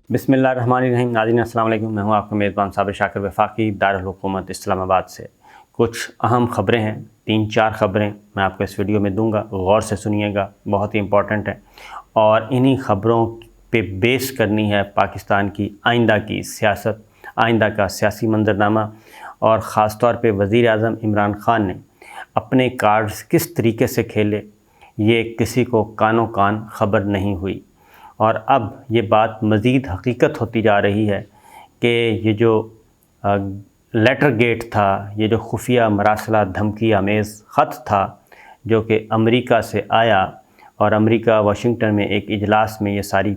بسم اللہ الرحمن الرحیم۔ ناظرین السلام علیکم، میں ہوں آپ کا میزبان صابر شاکر وفاقی دارالحکومت اسلام آباد سے۔ کچھ اہم خبریں ہیں، 3-4 خبریں میں آپ کو اس ویڈیو میں دوں گا، غور سے سنیے گا، بہت ہی امپورٹنٹ ہے اور انہی خبروں پہ بیس کرنی ہے پاکستان کی آئندہ کی سیاست، آئندہ کا سیاسی منظرنامہ، اور خاص طور پہ وزیر اعظم عمران خان نے اپنے کارڈز کس طریقے سے کھیلے، یہ کسی کو کانوں کان خبر نہیں ہوئی۔ اور اب یہ بات مزید حقیقت ہوتی جا رہی ہے کہ یہ جو لیٹر گیٹ تھا، یہ جو خفیہ مراسلہ دھمکی آمیز خط تھا جو کہ امریکہ سے آیا، اور امریکہ واشنگٹن میں ایک اجلاس میں یہ ساری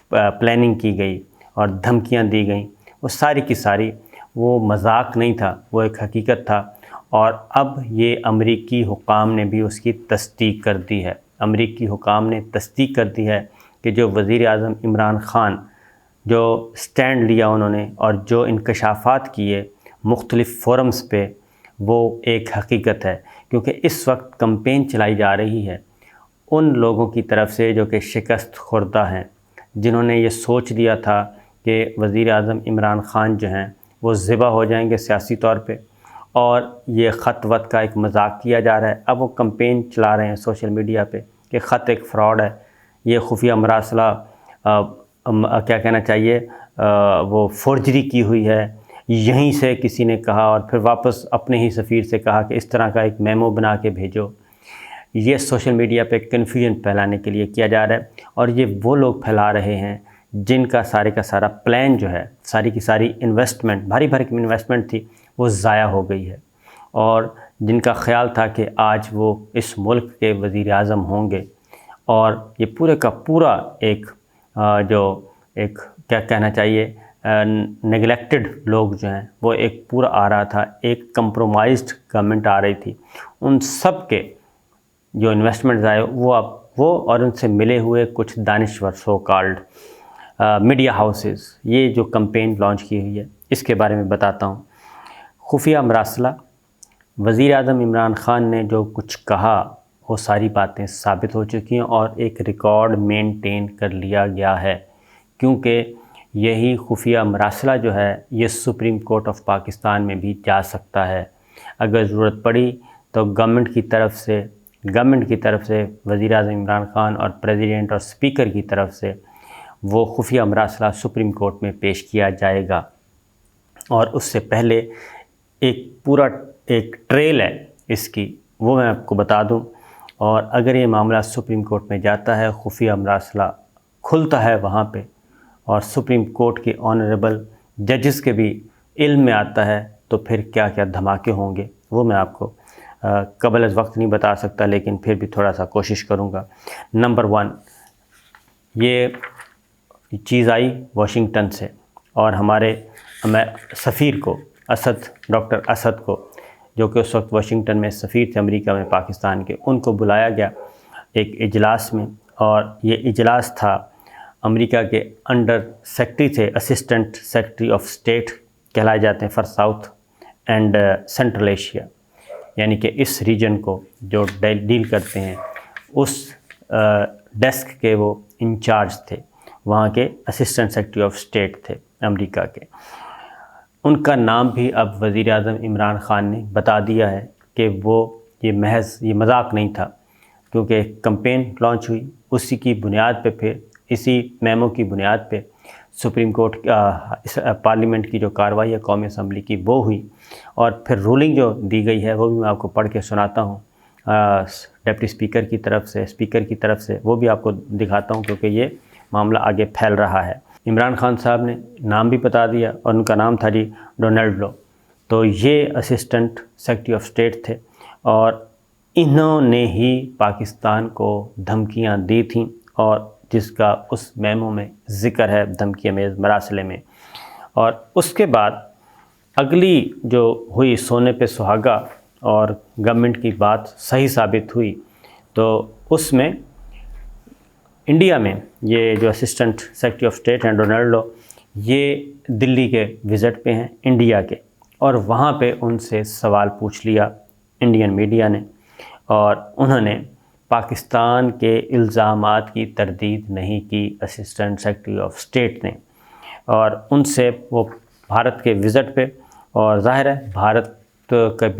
پلاننگ کی گئی اور دھمکیاں دی گئیں، وہ ساری کی ساری وہ مذاق نہیں تھا، وہ ایک حقیقت تھا۔ اور اب یہ امریکی حکام نے بھی اس کی تصدیق کر دی ہے۔ امریکی حکام نے تصدیق کر دی ہے کہ جو وزیر اعظم عمران خان جو سٹینڈ لیا انہوں نے اور جو انکشافات کیے مختلف فورمز پہ، وہ ایک حقیقت ہے، کیونکہ اس وقت کمپین چلائی جا رہی ہے ان لوگوں کی طرف سے جو کہ شکست خوردہ ہیں، جنہوں نے یہ سوچ لیا تھا کہ وزیر اعظم عمران خان جو ہیں وہ ذبح ہو جائیں گے سیاسی طور پہ، اور یہ خط وط کا ایک مذاق کیا جا رہا ہے۔ اب وہ کمپین چلا رہے ہیں سوشل میڈیا پہ کہ خط ایک فراڈ ہے، یہ خفیہ مراسلہ کیا کہنا چاہیے، وہ فورجری کی ہوئی ہے، یہیں سے کسی نے کہا اور پھر واپس اپنے ہی سفیر سے کہا کہ اس طرح کا ایک میمو بنا کے بھیجو۔ یہ سوشل میڈیا پہ کنفیوژن پھیلانے کے لیے کیا جا رہا ہے، اور یہ وہ لوگ پھیلا رہے ہیں جن کا سارا پلان جو ہے، ساری کی ساری انویسٹمنٹ، بھاری انویسٹمنٹ تھی، وہ ضائع ہو گئی ہے، اور جن کا خیال تھا کہ آج وہ اس ملک کے وزیر اعظم ہوں گے، اور یہ پورے کا پورا ایک جو ایک کیا کہنا چاہیے نگلیکٹڈ لوگ جو ہیں، وہ ایک پورا آ رہا تھا، ایک کمپرومائزڈ گورنمنٹ آ رہی تھی، ان سب کے جو انویسٹمنٹس آئے وہ اور ان سے ملے ہوئے کچھ دانشور سو کالڈ میڈیا ہاؤسز، یہ جو کمپین لانچ کی ہوئی ہے اس کے بارے میں بتاتا ہوں۔ خفیہ مراسلہ، وزیر اعظم عمران خان نے جو کچھ کہا وہ ساری باتیں ثابت ہو چکی ہیں، اور ایک ریکارڈ مینٹین کر لیا گیا ہے، کیونکہ یہی خفیہ مراسلہ جو ہے یہ سپریم کورٹ آف پاکستان میں بھی جا سکتا ہے۔ اگر ضرورت پڑی تو گورنمنٹ کی طرف سے وزیر اعظم عمران خان اور پریزیڈنٹ اور اسپیکر کی طرف سے وہ خفیہ مراسلہ سپریم کورٹ میں پیش کیا جائے گا، اور اس سے پہلے ایک پورا ایک ٹریل ہے اس کی، وہ میں آپ کو بتا دوں۔ اور اگر یہ معاملہ سپریم کورٹ میں جاتا ہے، خفیہ مراسلہ کھلتا ہے وہاں پہ، اور سپریم کورٹ کے آنریبل ججز کے بھی علم میں آتا ہے، تو پھر کیا کیا دھماکے ہوں گے وہ میں آپ کو قبل از وقت نہیں بتا سکتا، لیکن پھر بھی تھوڑا سا کوشش کروں گا۔ نمبر 1، یہ چیز آئی واشنگٹن سے، اور ہمارے سفیر کو ڈاکٹر اسد کو، جو کہ اس وقت واشنگٹن میں سفیر تھے امریکہ میں پاکستان کے، ان کو بلایا گیا ایک اجلاس میں، اور یہ اجلاس تھا امریکہ کے انڈر سیکرٹری تھے، اسسٹنٹ سیکرٹری آف اسٹیٹ کہلائے جاتے ہیں for south and central Asia, یعنی کہ اس ریجن کو جو ڈیل کرتے ہیں، اس ڈیسک کے وہ انچارج تھے، وہاں کے اسسٹنٹ سیکرٹری آف اسٹیٹ تھے امریکہ کے۔ ان کا نام بھی اب وزیر اعظم عمران خان نے بتا دیا ہے کہ یہ مذاق نہیں تھا، کیونکہ کمپین لانچ ہوئی، اسی کی بنیاد پہ، پھر اسی میمو کی بنیاد پہ سپریم کورٹ پارلیمنٹ کی جو کارروائی ہے قومی اسمبلی کی وہ ہوئی، اور پھر رولنگ جو دی گئی ہے وہ بھی میں آپ کو پڑھ کے سناتا ہوں ڈپٹی اسپیکر کی طرف سے، وہ بھی آپ کو دکھاتا ہوں، کیونکہ یہ معاملہ آگے پھیل رہا ہے۔ عمران خان صاحب نے نام بھی بتا دیا، اور ان کا نام تھا جی ڈونلڈ لو، تو یہ اسسٹنٹ سیکرٹری آف اسٹیٹ تھے، اور انہوں نے ہی پاکستان کو دھمکیاں دی تھیں، اور جس کا اس میمو میں ذکر ہے دھمکی امیز مراسلے میں۔ اور اس کے بعد اگلی جو ہوئی سونے پہ سہاگا، اور گورنمنٹ کی بات صحیح ثابت ہوئی، تو اس میں انڈیا میں یہ جو اسسٹنٹ سیکرٹری آف اسٹیٹ ہیں ڈونلڈ لو، یہ دلی کے وزٹ پہ ہیں انڈیا کے، اور وہاں پہ ان سے سوال پوچھ لیا انڈین میڈیا نے، اور انہوں نے پاکستان کے الزامات کی تردید نہیں کی اسسٹنٹ سیکرٹری آف اسٹیٹ نے، اور ان سے وہ بھارت کے وزٹ پہ، اور ظاہر ہے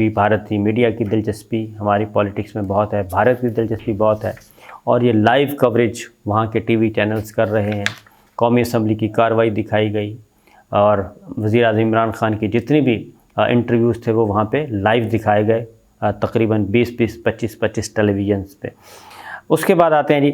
بھارتی میڈیا کی دلچسپی ہماری پالیٹکس میں بہت ہے، بھارت کی دلچسپی بہت ہے، اور یہ لائیو کوریج وہاں کے ٹی وی چینلز کر رہے ہیں۔ قومی اسمبلی کی کارروائی دکھائی گئی، اور وزیر اعظم عمران خان کی جتنی بھی انٹرویوز تھے وہ وہاں پہ لائیو دکھائے گئے، تقریباً 25 ٹیلی ویژنس پہ۔ اس کے بعد آتے ہیں جی،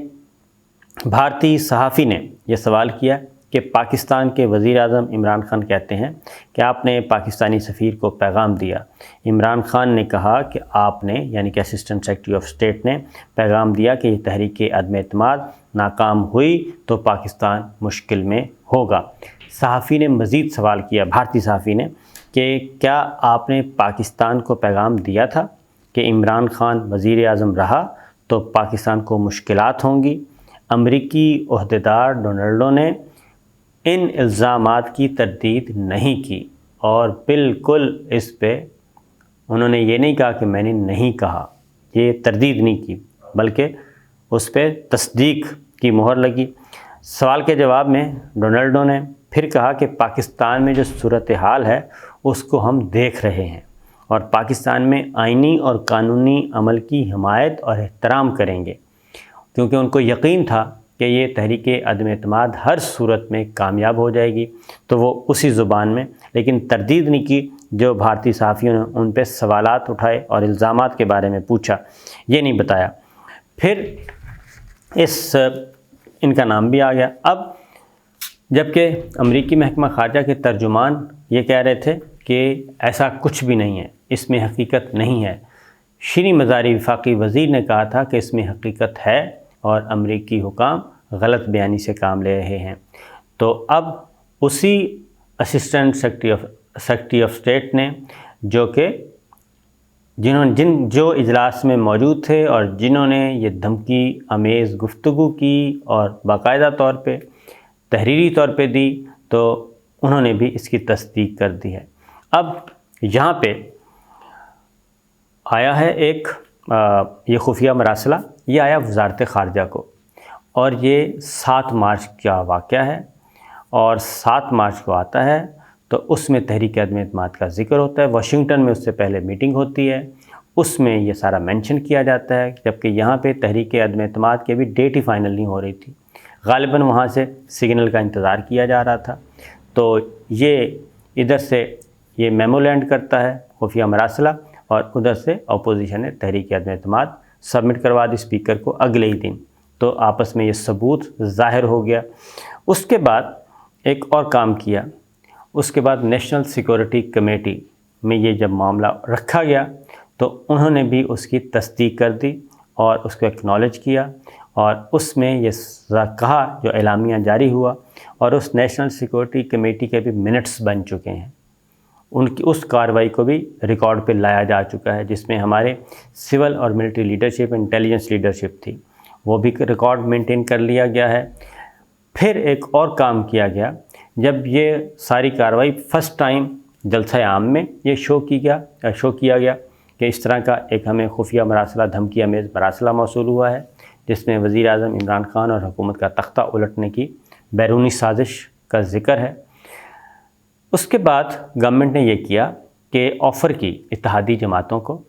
بھارتی صحافی نے یہ سوال کیا کہ پاکستان کے وزیر اعظم عمران خان کہتے ہیں کہ آپ نے پاکستانی سفیر کو پیغام دیا۔ عمران خان نے کہا کہ آپ نے، یعنی کہ اسسٹنٹ سیکرٹری آف اسٹیٹ نے پیغام دیا کہ یہ تحریک عدم اعتماد ناکام ہوئی تو پاکستان مشکل میں ہوگا۔ صحافی نے مزید سوال کیا، بھارتی صحافی نے، کہ کیا آپ نے پاکستان کو پیغام دیا تھا کہ عمران خان وزیر اعظم رہا تو پاکستان کو مشکلات ہوں گی؟ امریکی عہدیدار ڈونلڈو نے ان الزامات کی تردید نہیں کی، اور بالکل اس پہ انہوں نے یہ نہیں کہا کہ میں نے نہیں کہا، یہ تردید نہیں کی، بلکہ اس پہ تصدیق کی مہر لگی۔ سوال کے جواب میں ڈونلڈو نے پھر کہا کہ پاکستان میں جو صورتحال ہے اس کو ہم دیکھ رہے ہیں، اور پاکستان میں آئینی اور قانونی عمل کی حمایت اور احترام کریں گے، کیونکہ ان کو یقین تھا کہ یہ تحریک عدم اعتماد ہر صورت میں کامیاب ہو جائے گی، تو وہ اسی زبان میں، لیکن تردید نہیں کی۔ جو بھارتی صحافیوں نے ان پہ سوالات اٹھائے اور الزامات کے بارے میں پوچھا، یہ نہیں بتایا۔ پھر ان کا نام بھی آ گیا۔ اب جبکہ امریکی محکمہ خارجہ کے ترجمان یہ کہہ رہے تھے کہ ایسا کچھ بھی نہیں ہے، اس میں حقیقت نہیں ہے، شری مزاری وفاقی وزیر نے کہا تھا کہ اس میں حقیقت ہے اور امریکی حکام غلط بیانی سے کام لے رہے ہیں۔ تو اب اسی اسسٹنٹ سیکرٹری آف اسٹیٹ نے، جو اجلاس میں موجود تھے اور جنہوں نے یہ دھمکی آمیز گفتگو کی اور باقاعدہ طور پہ تحریری طور پہ دی، تو انہوں نے بھی اس کی تصدیق کر دی ہے۔ اب یہاں پہ آیا ہے ایک یہ خفیہ مراسلہ، یہ آیا وزارت خارجہ کو، اور یہ 7 مارچ کا واقعہ ہے، اور 7 مارچ کو آتا ہے تو اس میں تحریک عدم اعتماد کا ذکر ہوتا ہے۔ واشنگٹن میں اس سے پہلے میٹنگ ہوتی ہے، اس میں یہ سارا مینشن کیا جاتا ہے، جبکہ یہاں پہ تحریک عدم اعتماد کی بھی ڈیٹ ہی فائنل نہیں ہو رہی تھی، غالباً وہاں سے سگنل کا انتظار کیا جا رہا تھا۔ تو یہ ادھر سے یہ میمو لینڈ کرتا ہے خفیہ مراسلہ، اور ادھر سے اپوزیشن نے تحریک عدم اعتماد سبمٹ کروا دی اسپیکر کو اگلے ہی دن، تو آپس میں یہ ثبوت ظاہر ہو گیا۔ اس کے بعد ایک اور کام کیا، اس کے بعد نیشنل سیکورٹی کمیٹی میں یہ جب معاملہ رکھا گیا تو انہوں نے بھی اس کی تصدیق کر دی اور اس کو ایکنالج کیا، اور اس میں یہ کہا، جو اعلامیہ جاری ہوا، اور اس نیشنل سیکورٹی کمیٹی کے بھی منٹس بن چکے ہیں، ان کی اس کارروائی کو بھی ریکارڈ پہ لایا جا چکا ہے، جس میں ہمارے سول اور ملٹری لیڈرشپ، انٹیلیجنس لیڈرشپ تھی، وہ بھی ریکارڈ مینٹین کر لیا گیا ہے۔ پھر ایک اور کام کیا گیا، جب یہ ساری کارروائی فرسٹ ٹائم جلسہ عام میں یہ شو کیا گیا کہ اس طرح کا ایک ہمیں خفیہ مراسلہ، دھمکی آمیز مراسلہ موصول ہوا ہے، جس میں وزیر اعظم عمران خان اور حکومت کا تختہ الٹنے کی بیرونی سازش کا ذکر ہے۔ اس کے بعد گورنمنٹ نے یہ کیا کہ آفر کی اتحادی جماعتوں کو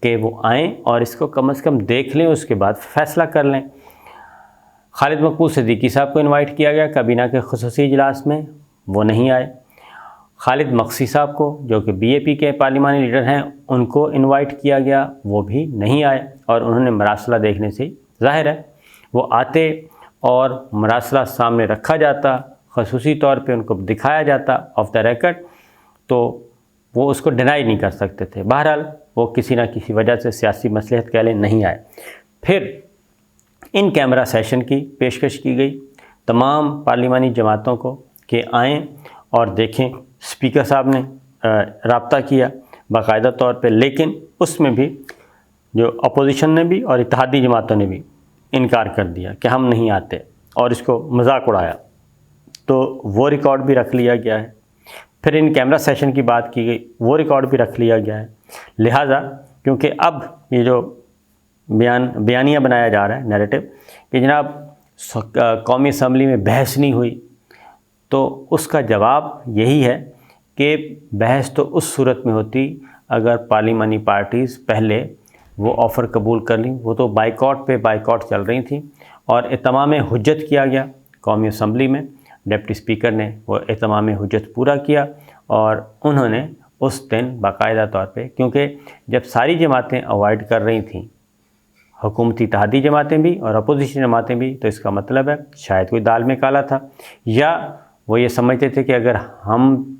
کہ وہ آئیں اور اس کو کم از کم دیکھ لیں، اس کے بعد فیصلہ کر لیں۔ خالد مقبول صدیقی صاحب کو انوائٹ کیا گیا کابینہ کے خصوصی اجلاس میں، وہ نہیں آئے۔ خالد مقصی صاحب کو، جو کہ بی اے پی کے پارلیمانی لیڈر ہیں، ان کو انوائٹ کیا گیا، وہ بھی نہیں آئے، اور انہوں نے مراسلہ دیکھنے سے ظاہر ہے وہ آتے اور مراسلہ سامنے رکھا جاتا، خصوصی طور پہ ان کو دکھایا جاتا آف دا ریکارڈ، تو وہ اس کو ڈینائی نہیں کر سکتے تھے۔ بہرحال وہ کسی نہ کسی وجہ سے، سیاسی مصلحت کہہ لیں، نہیں آئے۔ پھر ان کیمرہ سیشن کی پیشکش کی گئی تمام پارلیمانی جماعتوں کو کہ آئیں اور دیکھیں۔ اسپیکر صاحب نے رابطہ کیا باقاعدہ طور پہ، لیکن اس میں بھی جو اپوزیشن نے بھی اور اتحادی جماعتوں نے بھی انکار کر دیا کہ ہم نہیں آتے، اور اس کو مذاق اڑایا، تو وہ ریکارڈ بھی رکھ لیا گیا ہے۔ پھر ان کیمرہ سیشن کی بات کی گئی، وہ ریکارڈ بھی رکھ لیا گیا ہے۔ لہٰذا کیونکہ اب یہ جو بیانیہ بنایا جا رہا ہے، نیریٹو، کہ جناب قومی اسمبلی میں بحث نہیں ہوئی، تو اس کا جواب یہی ہے کہ بحث تو اس صورت میں ہوتی اگر پارلیمانی پارٹیز پہلے وہ آفر قبول کر لیں. وہ تو بائیکاٹ پہ بائیکاٹ چل رہی تھیں اور اتمام حجت کیا گیا قومی اسمبلی میں. ڈپٹی اسپیکر نے وہ اتمام حجت پورا کیا اور انہوں نے اس دن باقاعدہ طور پہ، کیونکہ جب ساری جماعتیں اوائڈ کر رہی تھیں، حکومتی اتحادی جماعتیں بھی اور اپوزیشن جماعتیں بھی، تو اس کا مطلب ہے شاید کوئی دال میں کالا تھا، یا وہ یہ سمجھتے تھے کہ اگر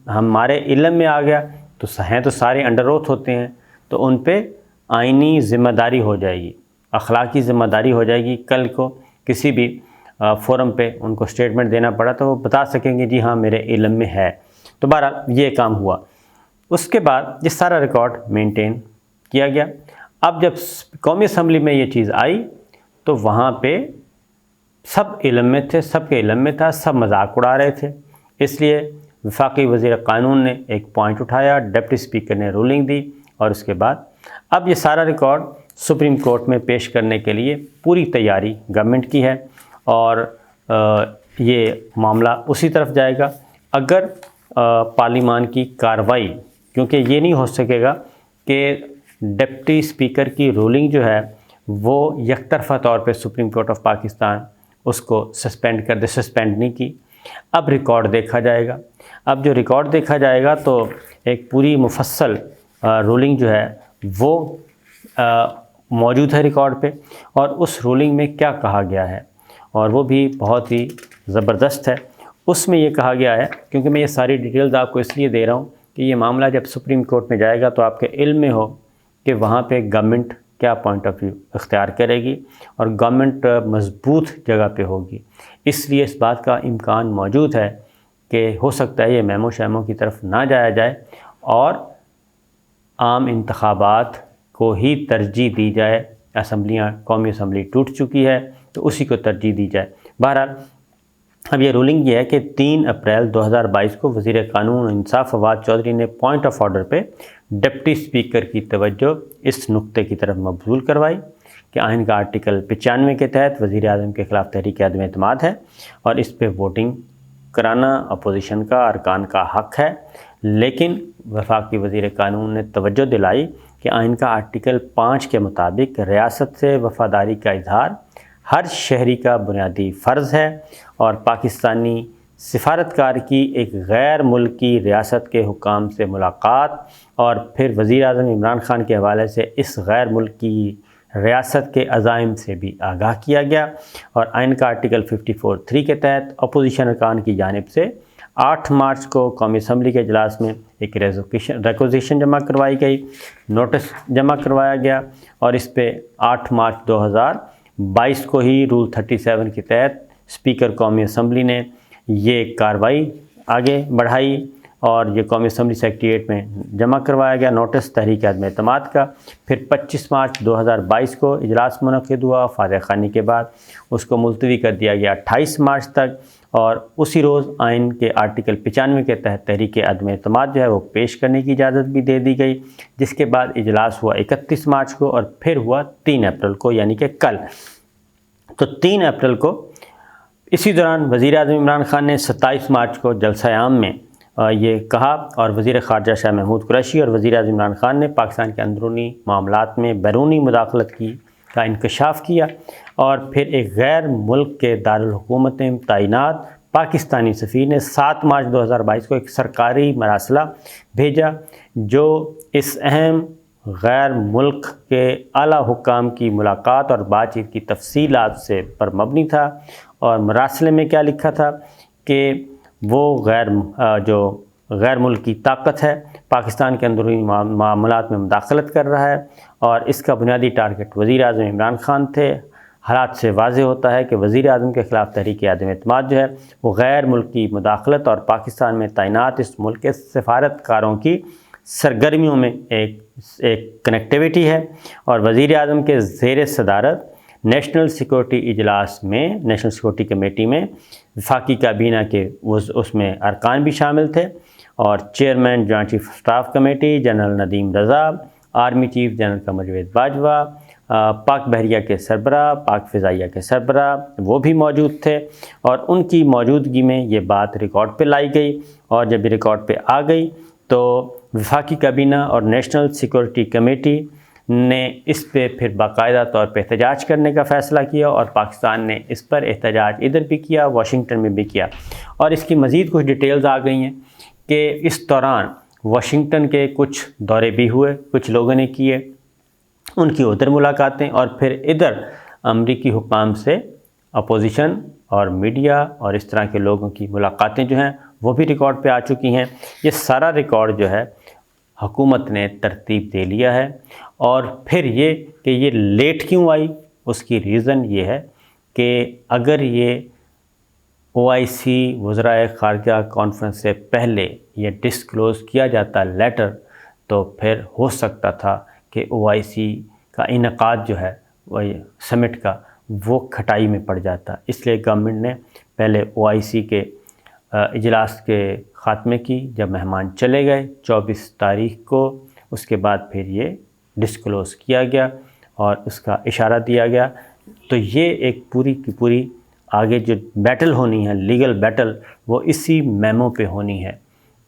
ہمارے علم میں آ گیا تو ہیں تو سارے انڈر اوتھ ہوتے ہیں، تو ان پہ آئینی ذمہ داری ہو جائے گی، اخلاقی ذمہ داری ہو جائے گی. کل کو کسی بھی فورم پہ ان کو سٹیٹمنٹ دینا پڑا تو وہ بتا سکیں گے جی ہاں میرے علم میں ہے. تو بہرحال یہ کام ہوا. اس کے بعد یہ سارا ریکارڈ مینٹین کیا گیا. اب جب قومی اسمبلی میں یہ چیز آئی تو وہاں پہ سب علم میں تھے، سب کے علم میں تھا، سب مذاق اڑا رہے تھے. اس لیے وفاقی وزیر قانون نے ایک پوائنٹ اٹھایا، ڈپٹی اسپیکر نے رولنگ دی، اور اس کے بعد اب یہ سارا ریکارڈ سپریم کورٹ میں پیش کرنے کے لیے پوری تیاری گورنمنٹ کی ہے، اور یہ معاملہ اسی طرف جائے گا اگر پارلیمان کی کارروائی، کیونکہ یہ نہیں ہو سکے گا کہ ڈپٹی اسپیکر کی رولنگ جو ہے وہ یک طرفہ طور پہ سپریم کورٹ آف پاکستان اس کو سسپینڈ کر دے. سسپینڈ نہیں کی. اب ریکارڈ دیکھا جائے گا. اب جو ریکارڈ دیکھا جائے گا تو ایک پوری مفصل رولنگ جو ہے وہ موجود ہے ریکارڈ پہ، اور اس رولنگ میں کیا کہا گیا ہے، اور وہ بھی بہت ہی زبردست ہے. اس میں یہ کہا گیا ہے، کیونکہ میں یہ ساری ڈیٹیلز آپ کو اس لیے دے رہا ہوں کہ یہ معاملہ جب سپریم کورٹ میں جائے گا تو آپ کے علم میں ہو کہ وہاں پہ گورنمنٹ کیا پوائنٹ آف ویو اختیار کرے گی، اور گورنمنٹ مضبوط جگہ پہ ہوگی. اس لیے اس بات کا امکان موجود ہے کہ ہو سکتا ہے یہ میمو شیمو کی طرف نہ جایا جائے اور عام انتخابات کو ہی ترجیح دی جائے. اسمبلیاں، قومی اسمبلی ٹوٹ چکی ہے تو اسی کو ترجیح دی جائے. بہرحال اب یہ رولنگ یہ ہے کہ 3 اپریل 2022 کو وزیر قانون انصاف فواد چودھری نے پوائنٹ آف آرڈر پہ ڈپٹی اسپیکر کی توجہ اس نقطے کی طرف مبذول کروائی کہ آئین کا آرٹیکل 95 کے تحت وزیر اعظم کے خلاف تحریک عدم اعتماد ہے اور اس پہ ووٹنگ کرانا اپوزیشن کا، ارکان کا حق ہے. لیکن وفاقی وزیر قانون نے توجہ دلائی کہ آئین کا آرٹیکل 5 کے مطابق ریاست سے وفاداری کا اظہار ہر شہری کا بنیادی فرض ہے، اور پاکستانی سفارتکار کی ایک غیر ملکی ریاست کے حکام سے ملاقات اور پھر وزیر اعظم عمران خان کے حوالے سے اس غیر ملکی ریاست کے عزائم سے بھی آگاہ کیا گیا. اور آئین کا آرٹیکل 54(3) کے تحت اپوزیشن ارکان کی جانب سے 8 مارچ کو قومی اسمبلی کے اجلاس میں ایک ریکوزیشن جمع کروائی گئی، نوٹس جمع کروایا گیا، اور اس پہ 8 مارچ 2022 کو ہی رول 37 کے تحت اسپیکر قومی اسمبلی نے یہ کارروائی آگے بڑھائی اور یہ قومی اسمبلی سیکریٹریٹ میں جمع کروایا گیا نوٹس تحریک عدم اعتماد کا. پھر 25 مارچ 2022 کو اجلاس منعقد ہوا. فاتح خوانی کے بعد اس کو ملتوی کر دیا گیا 28 مارچ تک، اور اسی روز آئین کے آرٹیکل 95 کے تحت تحریک عدم اعتماد جو ہے وہ پیش کرنے کی اجازت بھی دے دی گئی، جس کے بعد اجلاس ہوا 31 مارچ کو اور پھر ہوا 3 اپریل کو، یعنی کہ کل. تو 3 اپریل کو اسی دوران وزیر اعظم عمران خان نے 27 مارچ کو جلسہ عام میں یہ کہا، اور وزیر خارجہ شاہ محمود قریشی اور وزیر اعظم عمران خان نے پاکستان کے اندرونی معاملات میں بیرونی مداخلت کا انکشاف کیا، اور پھر ایک غیر ملک کے دارالحکومت میں تعینات پاکستانی سفیر نے 7 مارچ 2022 کو ایک سرکاری مراسلہ بھیجا جو اس اہم غیر ملک کے اعلیٰ حکام کی ملاقات اور بات چیت کی تفصیلات سے پر مبنی تھا. اور مراسلے میں کیا لکھا تھا کہ وہ جو غیر ملکی طاقت ہے پاکستان کے اندرونی معاملات میں مداخلت کر رہا ہے، اور اس کا بنیادی ٹارگٹ وزیر اعظم عمران خان تھے. حالات سے واضح ہوتا ہے کہ وزیر اعظم کے خلاف تحریک عدم اعتماد جو ہے وہ غیر ملکی مداخلت اور پاکستان میں تعینات اس ملک کے سفارتکاروں کی سرگرمیوں میں ایک کنیکٹیویٹی ہے. اور وزیر اعظم کے زیر صدارت نیشنل سیکورٹی اجلاس میں، نیشنل سیکورٹی کمیٹی میں وفاقی کابینہ کے اس میں ارکان بھی شامل تھے، اور chairman joint chief of staff committee general Nadeem Raza, army chief general Qamar Javed Bajwa, پاک بحریہ کے سربراہ، پاک فضائیہ کے سربراہ وہ بھی موجود تھے، اور ان کی موجودگی میں یہ بات ریکارڈ پہ لائی گئی، اور جب یہ ریکارڈ پہ آ گئی تو وفاقی کابینہ اور نیشنل سیکورٹی کمیٹی نے اس پہ پھر باقاعدہ طور پہ احتجاج کرنے کا فیصلہ کیا، اور پاکستان نے اس پر احتجاج ادھر بھی کیا، واشنگٹن میں بھی کیا۔ اور اس کی مزید کچھ ڈیٹیلز آ گئی ہیں کہ اس دوران واشنگٹن کے کچھ دورے بھی ہوئے، کچھ لوگوں نے کیے، ان کی ادھر ملاقاتیں، اور پھر ادھر امریکی حکام سے اپوزیشن اور میڈیا اور اس طرح کے لوگوں کی ملاقاتیں جو ہیں وہ بھی ریکارڈ پہ آ چکی ہیں۔ یہ سارا ریکارڈ جو ہے حکومت نے ترتیب دے لیا ہے، اور پھر یہ کہ یہ لیٹ کیوں آئی، اس کی ریزن یہ ہے کہ اگر یہ OIC وزرائے خارجہ کانفرنس سے پہلے یہ ڈسکلوز کیا جاتا لیٹر، تو پھر ہو سکتا تھا کہ OIC کا انعقاد جو ہے وہ سمٹ کا وہ کھٹائی میں پڑ جاتا۔ اس لیے گورنمنٹ نے پہلے OIC کے اجلاس کے خاتمے کی، جب مہمان چلے گئے 24 تاریخ کو، اس کے بعد پھر یہ ڈسکلوز کیا گیا اور اس کا اشارہ دیا گیا۔ تو یہ ایک پوری کی پوری آگے جو بیٹل ہونی ہے، لیگل بیٹل، وہ اسی میمو پہ ہونی ہے۔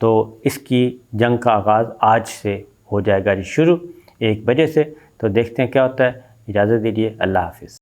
تو اس کی جنگ کا آغاز آج سے ہو جائے گا جی شروع 1 بجے سے۔ تو دیکھتے ہیں کیا ہوتا ہے۔ اجازت دیجیے، اللہ حافظ۔